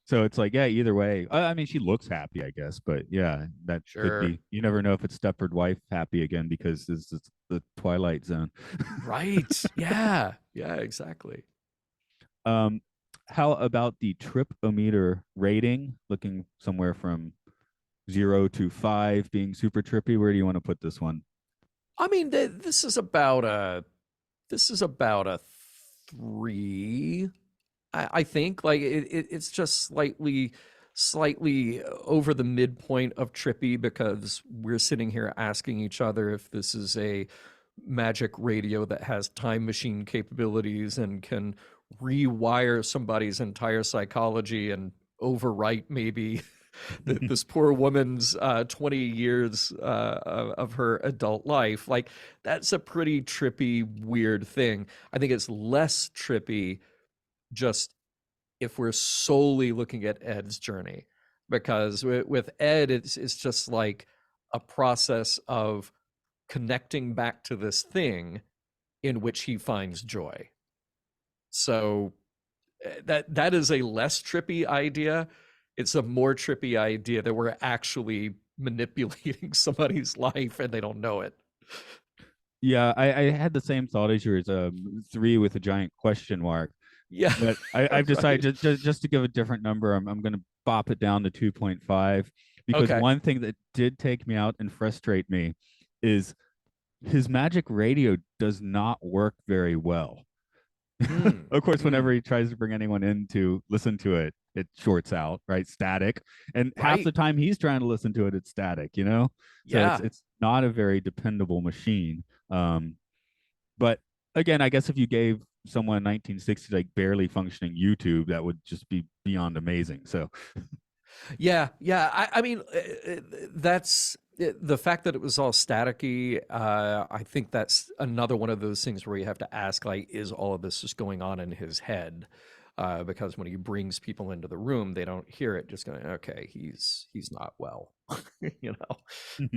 So it's like, yeah, either way. I mean, she looks happy, I guess, but yeah, that could Sure. be. You never know if it's Stepford Wife happy again because this is the Twilight Zone. Right. Yeah. Yeah, exactly. um, how about the trip-o-meter rating? Looking somewhere from 0 to 5, being super trippy. Where do you want to put this one? I mean, this is about a 3. I think like it's just slightly over the midpoint of trippy because we're sitting here asking each other if this is a magic radio that has time machine capabilities and can rewire somebody's entire psychology and overwrite maybe this poor woman's 20 years of her adult life. Like, that's a pretty trippy, weird thing. I think it's less trippy just if we're solely looking at Ed's journey, because with Ed, it's just like a process of connecting back to this thing in which he finds joy. So that is a less trippy idea. It's a more trippy idea that we're actually manipulating somebody's life and they don't know it. Yeah, I had the same thought as yours. 3 with a giant question mark. Yeah, But I've decided right. just to give a different number, I'm going to bop it down to 2.5 because Okay. one thing that did take me out and frustrate me is his magic radio does not work very well. Mm, Of course, whenever mm, he tries to bring anyone in to listen to it, it shorts out, right? Static. And half right. the time he's trying to listen to it, it's static. So it's Yeah. it's not a very dependable machine. But again, I guess if you gave someone 1960 like barely functioning YouTube, that would just be beyond amazing. So Yeah, yeah. I mean, that's the fact that it was all staticky. I think that's another one of those things where you have to ask, like, is all of this just going on in his head? Because when he brings people into the room, they don't hear it. Just going, okay, he's not well, you know.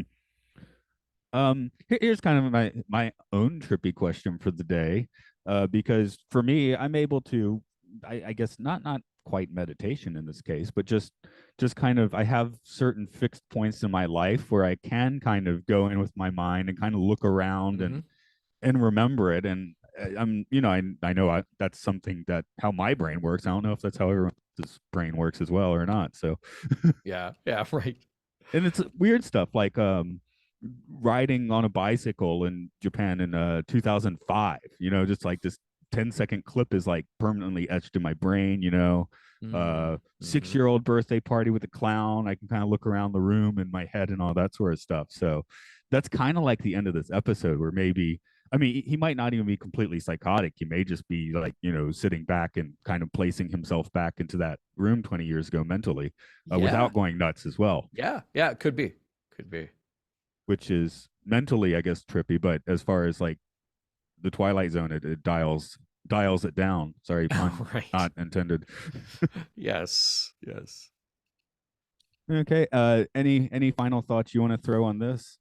here's kind of my own trippy question for the day, because for me, I'm able to, I guess not quite meditation in this case, but just kind of I have certain fixed points in my life where I can kind of go in with my mind and kind of look around Hmm. and remember it. And I know that's something that how my brain works. I don't know if that's how everyone's brain works as well or not. So Yeah, yeah, right. and it's weird stuff like riding on a bicycle in Japan in 2005. Just like this 10-second clip is like permanently etched in my brain. Mm, hmm. 6-year-old birthday party with a clown. I can kind of look around the room in my head and all that sort of stuff. So that's kind of like the end of this episode where maybe I mean, he might not even be completely psychotic. He may just be like, sitting back and kind of placing himself back into that room 20 years ago mentally, Yeah, without going nuts as well, yeah, yeah. It could be, could be. which is mentally, I guess, trippy. But as far as like the Twilight Zone, it dials it down. Sorry, pun Right. not intended. Yes, yes. Okay. Any final thoughts you want to throw on this?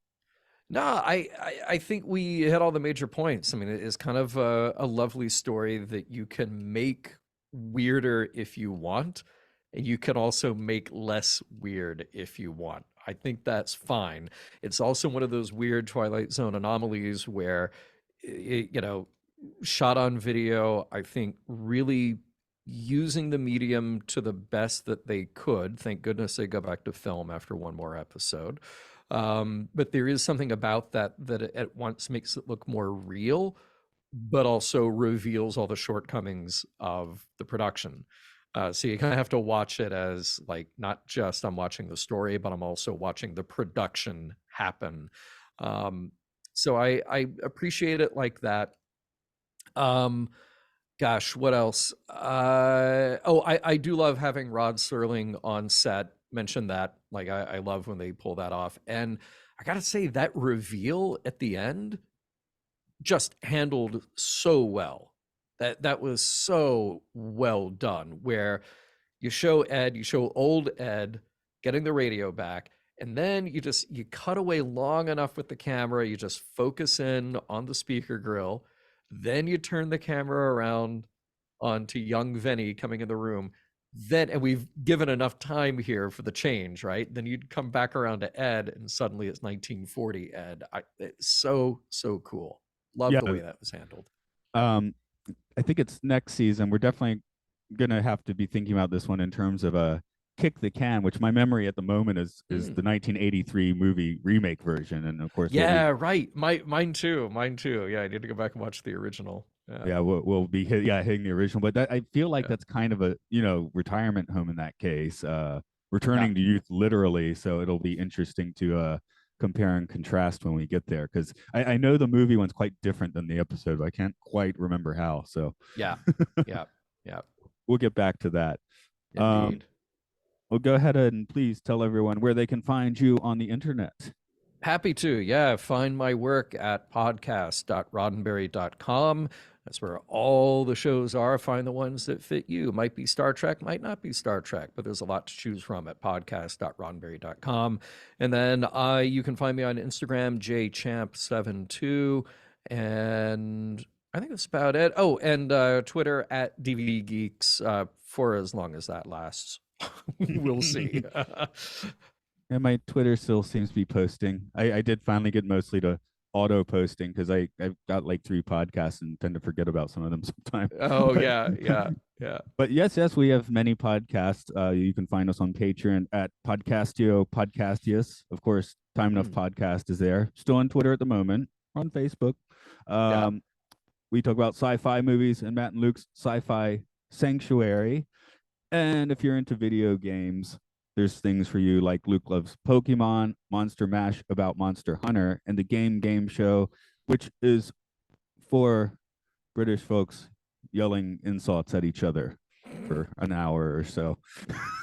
No, I think we hit all the major points. I mean, it is kind of a lovely story that you can make weirder if you want, and you can also make less weird if you want. I think that's fine. It's also one of those weird Twilight Zone anomalies where, you know, shot on video, I think really using the medium to the best that they could. Thank goodness they go back to film after one more episode. But there is something about that that at once makes it look more real, but also reveals all the shortcomings of the production. So you kind of have to watch it as like not just I'm watching the story, but I'm also watching the production happen. Um, so I appreciate it like that. Um, Gosh, what else? Oh, I do love having Rod Serling on set. Mention that. Like, I love when they pull that off. And I gotta say, that reveal at the end just handled so well. That was so well done. Where you show Ed, you show old Ed getting the radio back, and then you cut away long enough with the camera, you just focus in on the speaker grill, then you turn the camera around onto young Venny coming in the room. Then, and we've given enough time here for the change, right? Then you'd come back around to Ed, and suddenly it's 1940 Ed. It's so cool. Love Yeah. the way that was handled. Um, I think it's next season. We're definitely gonna have to be thinking about this one in terms of a kick the can, which my memory at the moment is Mm. the 1983 movie remake version, and of course Yeah, right. Mine too. Mine too. Yeah, I need to go back and watch the original. Yeah, we'll be hitting the original, but I feel like yeah, that's kind of a retirement home in that case, yeah, returning to youth literally. So it'll be interesting to compare and contrast when we get there, because I know the movie one's quite different than the episode, but I can't quite remember how. So yeah, yeah, yeah. we'll get back to that. Um, Indeed. well, go ahead and please tell everyone where they can find you on the internet. Happy to. Yeah, find my work at podcast.roddenberry.com. That's where all the shows are. Find the ones that fit you. Might be Star Trek, might not be Star Trek, but there's a lot to choose from at podcast.roddenberry.com. And then you can find me on Instagram, jchamp72. And I think that's about it. Oh, and Twitter at DVD Geeks for as long as that lasts. We'll see. And my Twitter still seems to be posting. I did finally get mostly to auto posting, because I've got like 3 podcasts and tend to forget about some of them sometimes. Oh, but yeah, yeah, yeah. but yes, we have many podcasts. You can find us on Patreon at Podcastio Podcastius. Of course, Time Enough Mm, Podcast is there. Still on Twitter at the moment. On Facebook. yeah. Um, we talk about sci-fi movies and Matt and Luke's Sci-Fi Sanctuary. And if you're into video games, there's things for you like Luke loves Pokemon, Monster Mash about Monster Hunter, and the Game Show, which is for British folks yelling insults at each other for an hour or so.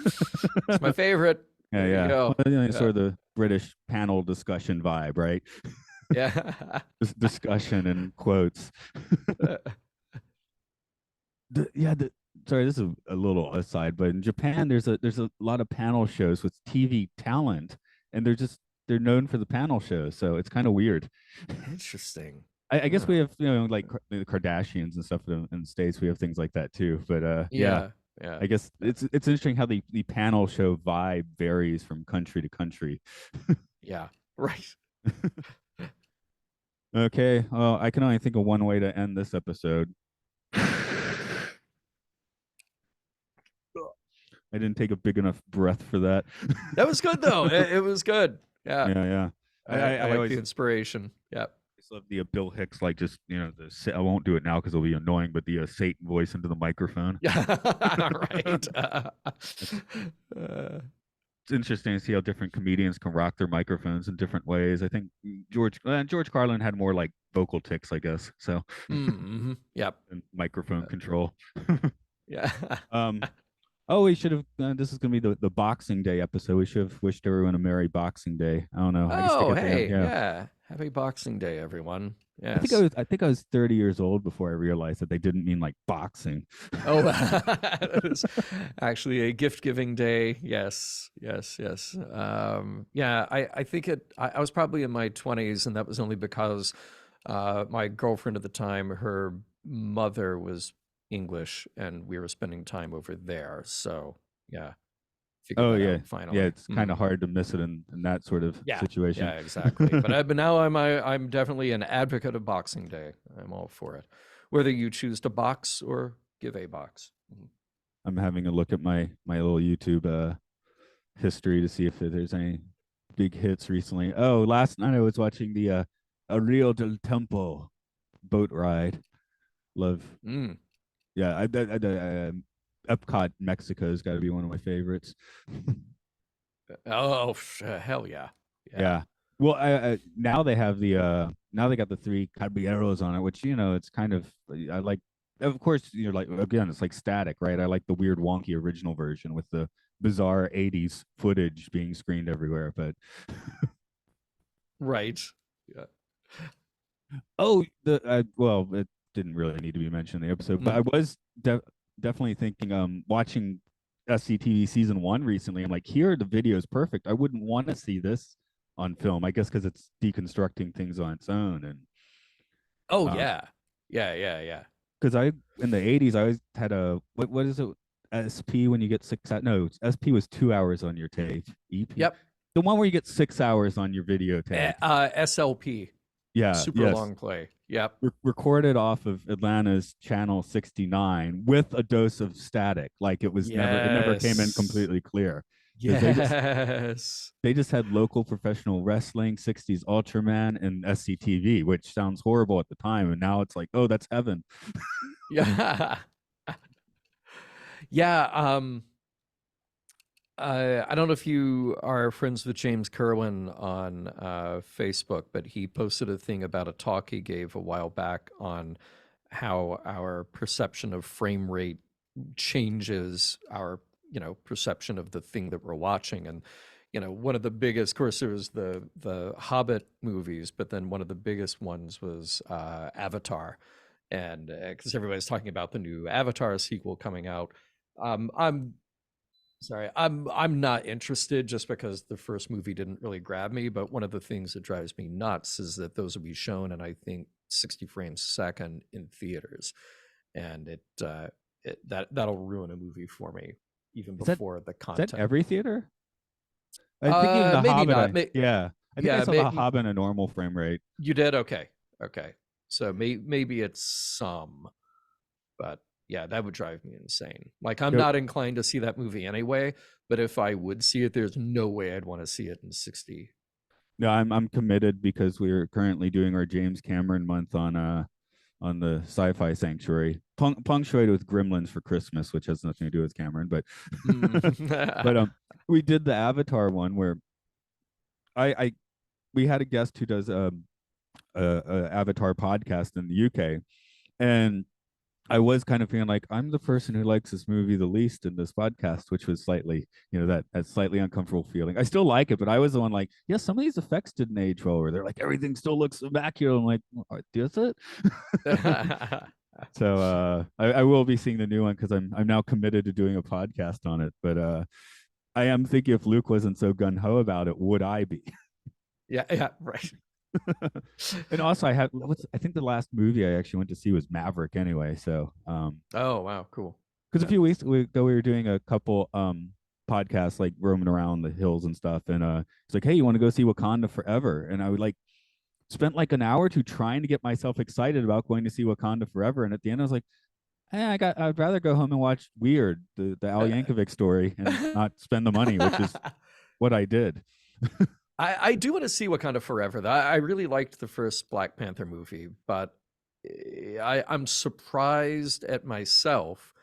It's my favorite. Yeah, There you yeah. go. Well, Yeah. sort of the British panel discussion vibe, right? Yeah. Discussion and quotes. Sorry, this is a little aside, but in Japan, there's a lot of panel shows with TV talent, and they're known for the panel shows, so it's kind of weird. Interesting. I guess Huh. we have like the Kardashians and stuff in the States. We have things like that too, but yeah, Yeah. Yeah. I guess Yeah. it's interesting how the panel show vibe varies from country to country. Yeah. Right. Okay, well, I can only think of one way to end this episode. I didn't take a big enough breath for that. That was good though. It was good. Yeah. Yeah, yeah. I I like the always inspiration. Yeah. love the Bill Hicks, like, just I won't do it now because it'll be annoying, but the Satan voice into the microphone. Yeah. Right. It's interesting to see how different comedians can rock their microphones in different ways. I think George Carlin had more like vocal ticks, I guess. So mm-hmm. Yep. and microphone control. Yeah. um, Oh, we should have. This is gonna be the Boxing Day episode. We should have wished everyone a Merry Boxing Day. I don't know. I guess stick Oh, at the end. hey. Yeah, Yeah. Happy Boxing Day, everyone. I think I Yes. was. I think I was 30 years old before I realized that they didn't mean like boxing. Oh, that is actually a gift giving day. Yes, yes, yes. Yeah, I think I was probably in my 20s, and that was only because my girlfriend at the time, her mother was English, and we were spending time over there. So, yeah, figured Oh that yeah, out yeah. finally. It's kind Mhm. of hard to miss it in that sort of Yeah, situation. yeah, exactly. But now I'm definitely an advocate of Boxing Day. I'm all for it, whether you choose to box or give a box. Mhm. I'm having a look at my little YouTube history to see if there's any big hits recently. Oh, last night I was watching the a Rio del Tempo boat ride. Love. Mm. Yeah, Epcot Mexico's got to be one of my favorites. Oh, hell yeah. Yeah. Yeah. Well, now they have now they got the 3 Caballeros on it, which it's kind of, I like of course, you're like, again, it's like Static, right? I like the weird, wonky original version with the bizarre '80s footage being screened everywhere. But Right. Yeah. oh, the well, it didn't really need to be mentioned in the episode, but I Mm. was definitely thinking, watching SCTV season one recently. I'm like, here the video is perfect. I wouldn't want to see this on film. I guess because it's deconstructing things on its own, and Oh um, yeah. Yeah, yeah, yeah. because I in the '80s I always had a what is it, SP, when you get no, SP was 2 hours on your tape. EP, Yep. the one where you get 6 hours on your videotape. SLP, Yeah, super yes, long play. Yep. recorded off of Atlanta's channel 69 with a dose of static. Like it never came in Yes. completely clear because Yes. they just had local professional wrestling, 60s Ultraman, and SCTV, which sounds horrible at the time, and now it's like, oh, that's heaven. Yeah. Yeah. I don't know if you are friends with James Kerwin on Facebook, but he posted a thing about a talk he gave a while back on how our perception of frame rate changes our, perception of the thing that we're watching. And, one of the biggest, of course, there was the Hobbit movies, but then one of the biggest ones was Avatar. And because everybody's talking about the new Avatar sequel coming out. I'm sorry, I'm not interested just because the first movie didn't really grab me. But one of the things that drives me nuts is that those will be shown, and I think 60 frames a second in theaters, and that'll ruin a movie for me even Is that before the is that content. every theater? I think even the Maybe Hobbit. not. Yeah, I think I Yeah, saw the Hobbit in a normal frame rate. you did okay. Okay, so maybe it's some, but yeah, that would drive me insane. Like, I'm Yep. not inclined to see that movie anyway, but if I would see it, there's no way I'd want to see it in 60. No, I'm committed because we're currently doing our James Cameron month on the Sci-Fi Sanctuary, punctuated with Gremlins for Christmas, which has nothing to do with Cameron, but Mm. but we did the Avatar one where I we had a guest who does a Avatar podcast in the UK, and I was kind of feeling like I'm the person who likes this movie the least in this podcast, which was slightly, that slightly uncomfortable feeling. I still like it, but I was the one like, yeah, some of these effects didn't age well, or they're like everything still looks immaculate. I'm like, does it? So I will be seeing the new one because I'm now committed to doing a podcast on it. But I am thinking if Luke wasn't so gun ho about it, would I be? Yeah, yeah, right. And also, I think the last movie I actually went to see was Maverick anyway. So Oh, wow, cool. because a Yeah. few weeks ago we were doing a couple podcasts like roaming around the hills and stuff, and it's like, hey, you want to go see Wakanda Forever? And I would like spent like an hour or two trying to get myself excited about going to see Wakanda Forever, and at the end I was like, hey, I'd rather go home and watch Weird, the Al Yankovic story, and not spend the money, which is what I did. I do want to see Wakanda Forever. I really liked the first Black Panther movie, but I'm surprised at myself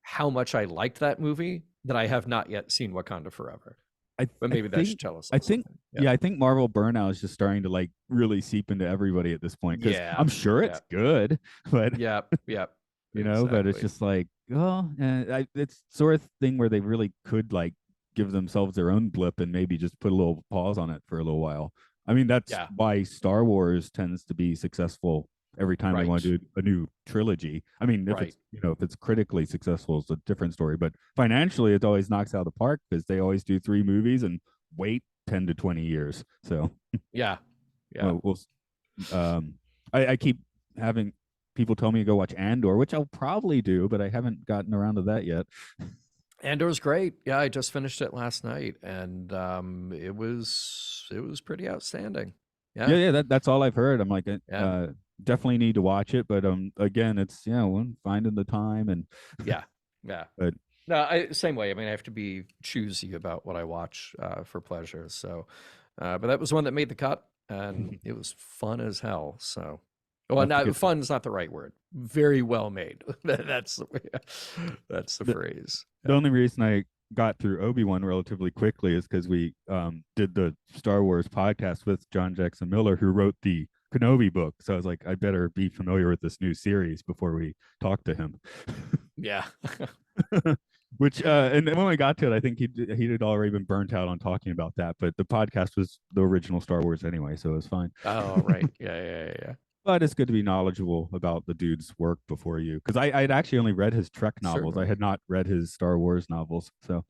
how much I liked that movie that I have not yet seen Wakanda Forever. I But I maybe that should think tell us I all think something. Yeah. yeah, I think Marvel burnout is just starting to like really seep into everybody at this point because Yeah. I'm sure Yeah. it's good, but Yeah. Yeah. but it's Exactly. just like, oh, it's sort of thing where they really could like give themselves their own blip and maybe just put a little pause on it for a little while. I mean, that's Yeah. why Star Wars tends to be successful every time they want Right. to do a new trilogy. I mean, Right. if it's critically successful, it's a different story, but financially, it always knocks out of the park because they always do three movies and wait 10 to 20 years. So, Yeah. Yeah. we'll I keep having people tell me to go watch Andor, which I'll probably do, but I haven't gotten around to that yet. Andor's great. Yeah, I just finished it last night, and it was pretty outstanding. Yeah, Yeah. yeah, that's all I've heard. I'm like, Yeah. definitely need to watch it, but again, it's when finding the time and Yeah. Yeah. but No, same way. I mean, I have to be choosy about what I watch for pleasure. So, but that was one that made the cut, and it was fun as hell. So, I'll well, have to not get fun is not the right word. Very well made. That's the that's the the phrase. the only reason I got through Obi-Wan relatively quickly is because we did the Star Wars podcast with John Jackson Miller, who wrote the Kenobi book. So I was like, I better be familiar with this new series before we talk to him. Yeah. Which and when we got to it, I think he had already been burnt out on talking about that. But the podcast was the original Star Wars anyway, so it was fine. Oh, right. Yeah, yeah, yeah, yeah. But it's good to be knowledgeable about the dude's work before you, because I had actually only read his Trek novels. I Certainly. had not read his Star Wars novels, so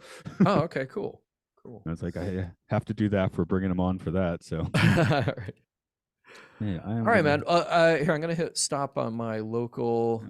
Oh, okay, cool. Cool. I was like, I have to do that for bringing him on for that. So All right. yeah, I All am right, gonna. man. Here, I'm gonna hit stop on my local